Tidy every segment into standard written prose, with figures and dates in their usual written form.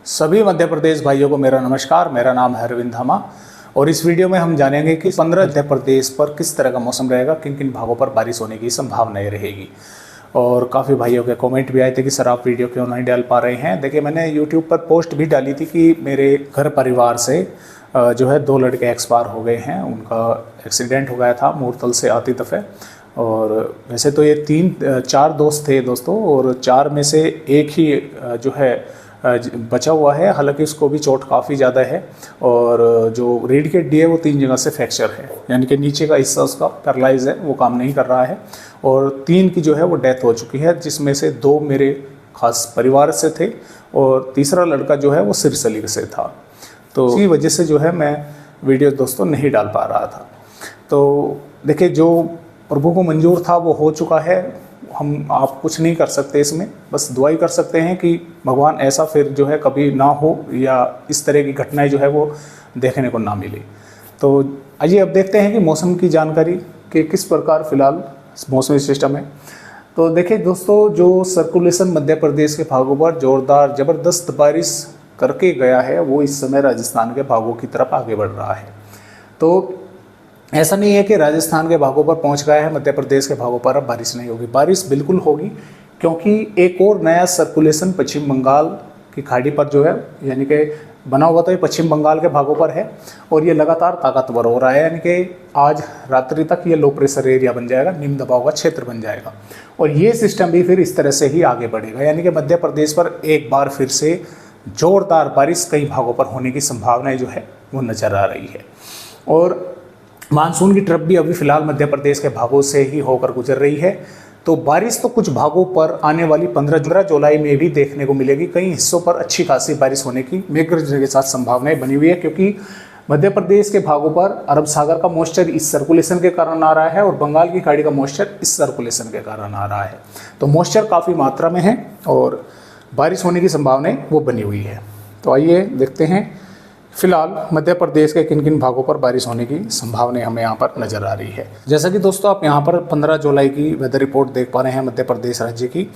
सभी मध्य प्रदेश भाइयों को मेरा नमस्कार। मेरा नाम है अरविंद धामा और इस वीडियो में हम जानेंगे कि 15 मध्य प्रदेश पर किस तरह का मौसम रहेगा, किन किन भागों पर बारिश होने की संभावनाएं रहेगी। और काफ़ी भाइयों के कमेंट भी आए थे कि सर आप वीडियो क्यों नहीं डाल पा रहे हैं। देखिए, मैंने यूट्यूब पर पोस्ट भी डाली थी कि मेरे घर परिवार से जो है 2 लड़के एक्सपायर हो गए हैं। उनका एक्सीडेंट हो गया था मूरतल से आती दफ़े। और वैसे तो ये 4 दोस्त थे दोस्तों, और 4 में से एक ही जो है बचा हुआ है। हालांकि उसको भी चोट काफ़ी ज़्यादा है और जो रीढ़ की हड्डी है वो 3 जगह से फ्रैक्चर है, यानी कि नीचे का हिस्सा उसका पैरालाइज है, वो काम नहीं कर रहा है। और 3 की जो है वो डेथ हो चुकी है, जिसमें से 2 मेरे खास परिवार से थे और तीसरा लड़का जो है वो सिरसली से था। तो इसी वजह से जो है मैं वीडियो दोस्तों नहीं डाल पा रहा था। तो देखिए, जो प्रभु को मंजूर था वो हो चुका है। आप कुछ नहीं कर सकते इसमें, बस दुआई कर सकते हैं कि भगवान ऐसा फिर जो है कभी ना हो या इस तरह की घटनाएं जो है वो देखने को ना मिले। तो आइए अब देखते हैं कि मौसम की जानकारी कि किस प्रकार फिलहाल मौसमी सिस्टम है। तो देखिए दोस्तों, जो सर्कुलेशन मध्य प्रदेश के भागों पर जोरदार ज़बरदस्त बारिश करके गया है, वो इस समय राजस्थान के भागों की तरफ आगे बढ़ रहा है। तो ऐसा नहीं है कि राजस्थान के भागों पर पहुंच गया है, मध्य प्रदेश के भागों पर अब बारिश नहीं होगी। बारिश बिल्कुल होगी, क्योंकि एक और नया सर्कुलेशन पश्चिम बंगाल की खाड़ी पर जो है यानी कि बना हुआ, तो ये पश्चिम बंगाल के भागों पर है और ये लगातार ताकतवर हो रहा है। यानी कि आज रात्रि तक ये लो प्रेशर एरिया बन जाएगा, निम्न दबाव का क्षेत्र बन जाएगा और ये सिस्टम भी फिर इस तरह से ही आगे बढ़ेगा। यानी कि मध्य प्रदेश पर एक बार फिर से जोरदार बारिश कई भागों पर होने की संभावनाएं जो है वो नजर आ रही है। और मानसून की ट्रफ भी अभी फिलहाल मध्य प्रदेश के भागों से ही होकर गुजर रही है। तो बारिश तो कुछ भागों पर आने वाली 15 जुलाई में भी देखने को मिलेगी। कई हिस्सों पर अच्छी खासी बारिश होने की मेघगर्जन के साथ संभावनाएं बनी हुई है, क्योंकि मध्य प्रदेश के भागों पर अरब सागर का मॉइस्चर इस सर्कुलेशन के कारण आ रहा है और बंगाल की खाड़ी का मॉइस्चर इस सर्कुलेशन के कारण आ रहा है। तो मॉइस्चर काफ़ी मात्रा में है और बारिश होने की संभावनाएं वो बनी हुई है। तो आइए देखते हैं फिलहाल मध्य प्रदेश के किन किन भागों पर बारिश होने की संभावनाएं हमें यहाँ पर नजर आ रही है। जैसा कि दोस्तों आप यहाँ पर 15 जुलाई की वेदर रिपोर्ट देख पा रहे हैं मध्य प्रदेश राज्य की।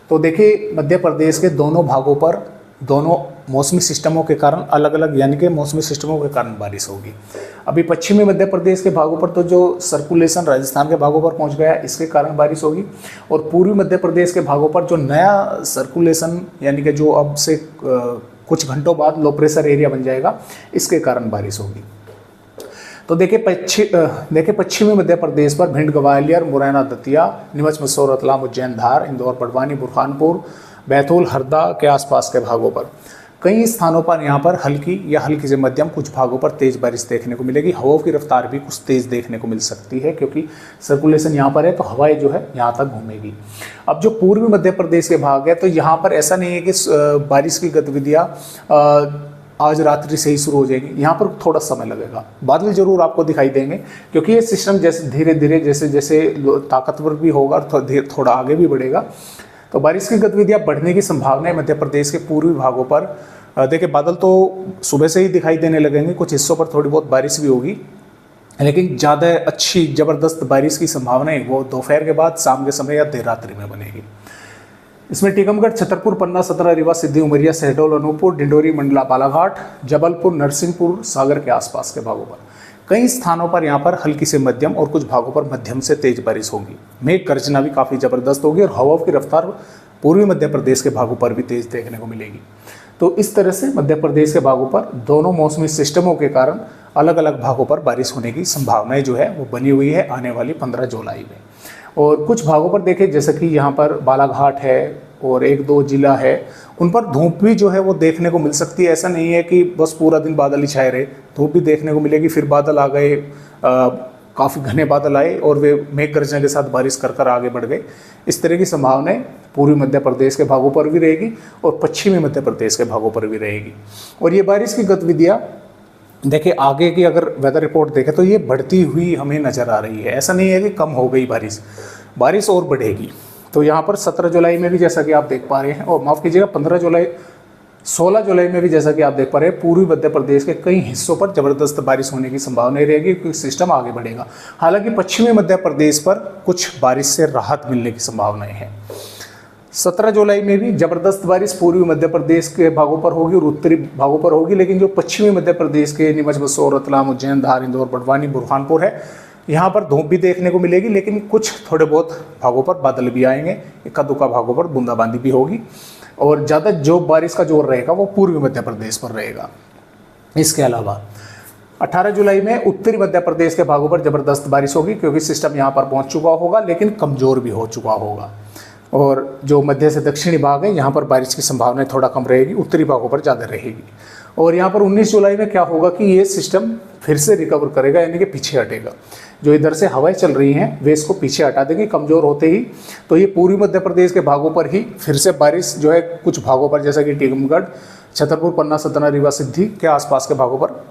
तो देखिए, मध्य प्रदेश के दोनों भागों पर दोनों मौसमी सिस्टमों के कारण अलग अलग, यानी कि मौसमी सिस्टमों के कारण बारिश होगी। अभी पश्चिमी मध्य प्रदेश के भागों पर तो जो सर्कुलेशन राजस्थान के भागों पर पहुंच गया, इसके कारण बारिश होगी। और पूर्वी मध्य प्रदेश के भागों पर जो नया सर्कुलेशन यानी कि जो अब से कुछ घंटों बाद लो प्रेशर एरिया बन जाएगा, इसके कारण बारिश होगी। तो देखिए पश्चिमी मध्य प्रदेश पर भिंड, ग्वालियर, मुरैना, दतिया, नीमच, मंदसौर, रतलाम, उज्जैन, धार, इंदौर, बड़वानी, बुरहानपुर, बैतूल, हरदा के आसपास के भागों पर कई स्थानों पर यहाँ पर हल्की या हल्की से मध्यम, कुछ भागों पर तेज बारिश देखने को मिलेगी। हवाओं की रफ्तार भी कुछ तेज देखने को मिल सकती है, क्योंकि सर्कुलेशन यहाँ पर है तो हवाएं जो है यहाँ तक घूमेगी। अब जो पूर्वी मध्य प्रदेश के भाग है, तो यहाँ पर ऐसा नहीं है कि बारिश की गतिविधियाँ आज रात्रि से ही शुरू हो जाएगी। यहाँ पर थोड़ा समय लगेगा, बादल जरूर आपको दिखाई देंगे, क्योंकि ये सिस्टम जैसे धीरे धीरे जैसे जैसे ताकतवर भी होगा और थोड़ा आगे भी बढ़ेगा, तो बारिश की गतिविधियां बढ़ने की संभावना है मध्य प्रदेश के पूर्वी भागों पर। देखिए, बादल तो सुबह से ही दिखाई देने लगेंगे, कुछ हिस्सों पर थोड़ी बहुत बारिश भी होगी, लेकिन ज़्यादा अच्छी ज़बरदस्त बारिश की संभावना है वो दोपहर के बाद, शाम के समय या देर रात्रि में बनेगी। इसमें टीकमगढ़, छतरपुर, पन्ना, सतना, रीवा, सिद्धि, उमरिया, शहडोल, अनूपपुर, डिंडोरी, मंडला, बालाघाट, जबलपुर, नरसिंहपुर, सागर के आसपास के भागों पर कई स्थानों पर यहाँ पर हल्की से मध्यम और कुछ भागों पर मध्यम से तेज बारिश होगी। मेघ गर्जना भी काफ़ी ज़बरदस्त होगी और हवाओं की रफ्तार पूर्वी मध्य प्रदेश के भागों पर भी तेज देखने को मिलेगी। तो इस तरह से मध्य प्रदेश के भागों पर दोनों मौसमी सिस्टमों के कारण अलग अलग भागों पर बारिश होने की संभावनाएं जो है वो बनी हुई है आने वाली 15 जुलाई में। और कुछ भागों पर देखें, जैसे कि यहाँ पर बालाघाट है और 1-2 जिला है, उन पर धूप भी जो है वो देखने को मिल सकती है। ऐसा नहीं है कि बस पूरा दिन बादल ही छाए रहे, धूप भी देखने को मिलेगी। फिर बादल आ गए, काफ़ी घने बादल आए और वे मेघ गर्जना के साथ बारिश कर आगे बढ़ गए। इस तरह की संभावनाएं पूर्वी मध्य प्रदेश के भागों पर भी रहेगी और पश्चिमी मध्य प्रदेश के भागों पर भी रहेगी। और ये बारिश की गतिविधियाँ देखिए, आगे की अगर वेदर रिपोर्ट देखें तो ये बढ़ती हुई हमें नज़र आ रही है। ऐसा नहीं है कि कम हो गई बारिश और बढ़ेगी। तो यहाँ पर 17 जुलाई में भी जैसा कि आप देख पा रहे हैं, और माफ़ कीजिएगा 16 जुलाई में भी जैसा कि आप देख पा रहे हैं, पूर्वी मध्य प्रदेश के कई हिस्सों पर ज़बरदस्त बारिश होने की संभावना रहेगी, क्योंकि सिस्टम आगे बढ़ेगा। हालांकि पश्चिमी मध्य प्रदेश पर कुछ बारिश से राहत मिलने की संभावनाएं हैं। 17 जुलाई में भी जबरदस्त बारिश पूर्वी मध्य प्रदेश के भागों पर होगी और उत्तरी भागों पर होगी, लेकिन जो पश्चिमी मध्य प्रदेश के नीमच, बसोर, रतलाम, उज्जैन, धार, इंदौर, बड़वानी, बुरहानपुर है, यहाँ पर धूप भी देखने को मिलेगी, लेकिन कुछ थोड़े बहुत भागों पर बादल भी आएंगे, इक्का दुक्का भागों पर बूंदाबांदी भी होगी और ज़्यादा जो बारिश का जोर रहेगा वो पूर्वी मध्य प्रदेश पर रहेगा। इसके अलावा 18 जुलाई में उत्तरी मध्य प्रदेश के भागों पर ज़बरदस्त बारिश होगी, क्योंकि सिस्टम यहाँ पर पहुँच चुका होगा लेकिन कमज़ोर भी हो चुका होगा। और जो मध्य से दक्षिणी भाग है यहाँ पर बारिश की संभावना थोड़ा कम रहेगी, उत्तरी भागों पर ज़्यादा रहेगी। और यहाँ पर 19 जुलाई में क्या होगा कि ये सिस्टम फिर से रिकवर करेगा, यानी कि पीछे हटेगा। जो इधर से हवाएं चल रही हैं वे इसको पीछे हटा देगी कमज़ोर होते ही। तो ये पूर्वी मध्य प्रदेश के भागों पर ही फिर से बारिश जो है कुछ भागों पर, जैसा कि टीकमगढ़, छतरपुर, पन्ना, सतना, रीवा, सिद्धि के आसपास के भागों पर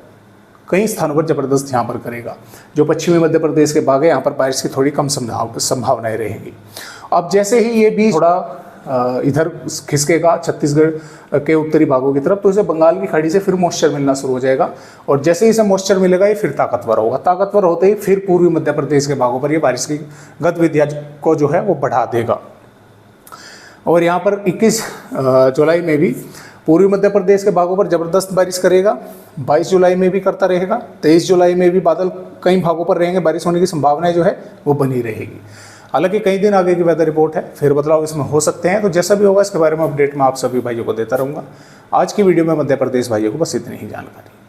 कई स्थानों पर ज़बरदस्त यहाँ पर करेगा। जो पश्चिमी मध्य प्रदेश के भाग है यहाँ पर बारिश की थोड़ी कम संभावनाएं रहेंगी। अब जैसे ही ये भी थोड़ा इधर खिसकेगा छत्तीसगढ़ के उत्तरी भागों की तरफ, तो इसे बंगाल की खाड़ी से फिर मॉइस्चर मिलना शुरू हो जाएगा और जैसे ही इसे मॉइस्चर मिलेगा ये फिर ताकतवर होगा। ताकतवर होते ही फिर पूर्वी मध्य प्रदेश के भागों पर ये बारिश की गतिविधियाँ को जो है वो बढ़ा देगा। और यहाँ पर 21 जुलाई में भी पूर्वी मध्य प्रदेश के भागों पर ज़बरदस्त बारिश करेगा। 22 जुलाई में भी करता रहेगा। 23 जुलाई में भी बादल कई भागों पर रहेंगे, बारिश होने की संभावनाएं जो है वो बनी रहेगी। हालांकि कई दिन आगे की वेदर रिपोर्ट है, फिर बदलाव इसमें हो सकते हैं, तो जैसा भी होगा इसके बारे में अपडेट मैं आप सभी भाइयों को देता रहूँगा। आज की वीडियो में मध्य प्रदेश भाइयों को बस इतनी ही जानकारी।